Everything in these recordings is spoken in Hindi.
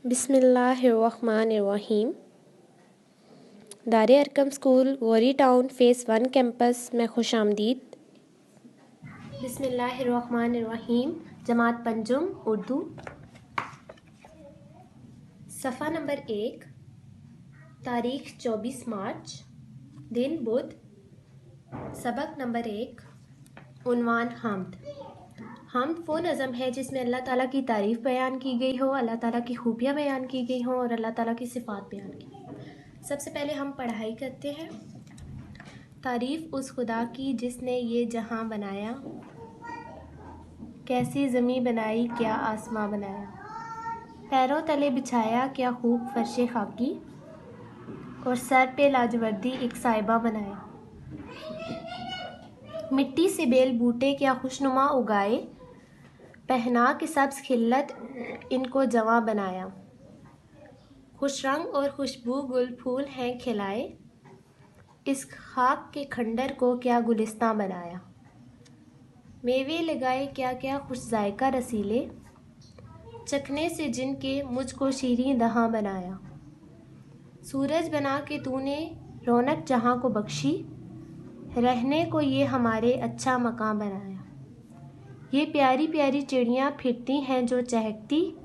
बिस्मिल्लाहिर्रहमानिर्रहीम। दारे अरकम स्कूल वोरी टाउन फ़ेज़ 1 कैंपस में खुश आमदीद। बिस्मिल्लाहिर्रहमानिर्रहीम। जमात पंजुम उर्दू, सफ़ा नंबर 1, तारीख़ 24 मार्च, दिन बुध, सबक नंबर 1, उन्वान हम्द। हम्द वो नज़म है जिसमें अल्लाह ताला की तारीफ़ बयान की गई हो, अल्लाह ताला की खूबियाँ बयान की गई हों और अल्लाह ताला की सिफ़ात बयान की। सबसे पहले हम पढ़ाई करते हैं। तारीफ़ उस खुदा की जिसने ये जहां बनाया, कैसी ज़मीं बनाई क्या आसमां बनाया, पैरों तले बिछाया क्या खूब फर्शे खाकी, और सर पे लाजवर्दी एक साहिबा बनाया। मिट्टी से बेल बूटे क्या खुशनुमा उगाए, पहना के सब्ज़ खिल्लत इनको जवां बनाया। खुश रंग और खुशबू गुल फूल हैं खिलाए, इस खाक के खंडर को क्या गुलिस्तां बनाया। मेवे लगाए क्या क्या खुश जायका रसीले, चखने से जिनके मुझको शीरीं दहां बनाया। सूरज बना के तूने रौनक जहां को बख्शी, रहने को ये हमारे अच्छा मकान बनाया। ये प्यारी प्यारी चिड़ियाँ फिरती हैं जो चहकती,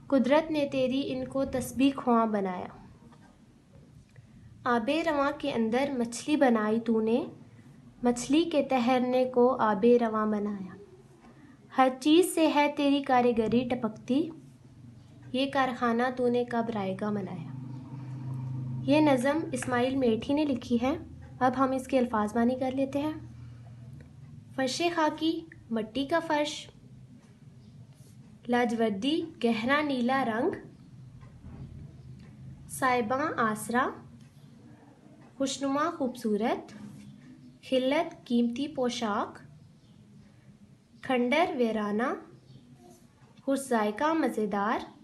कुदरत ने तेरी इनको तस्बीह ख्वां बनाया। आबे रवां के अंदर मछली बनाई तूने, मछली के तैरने को आबे रवां बनाया। हर चीज़ से है तेरी कारीगरी टपकती, ये कारखाना तूने कब रायगा बनाया। ये नज़म इस्माइल मेठी ने लिखी है। अब हम इसके अल्फाज मानी कर लेते हैं। फर्शे खाकी मट्टी का फर्श, लाजवर्दी गहरा नीला रंग, साइबा आसरा खुशनुमा खूबसूरत, खिल्लत कीमती पोशाक, खंडर वीराना खुश जायका मज़ेदार,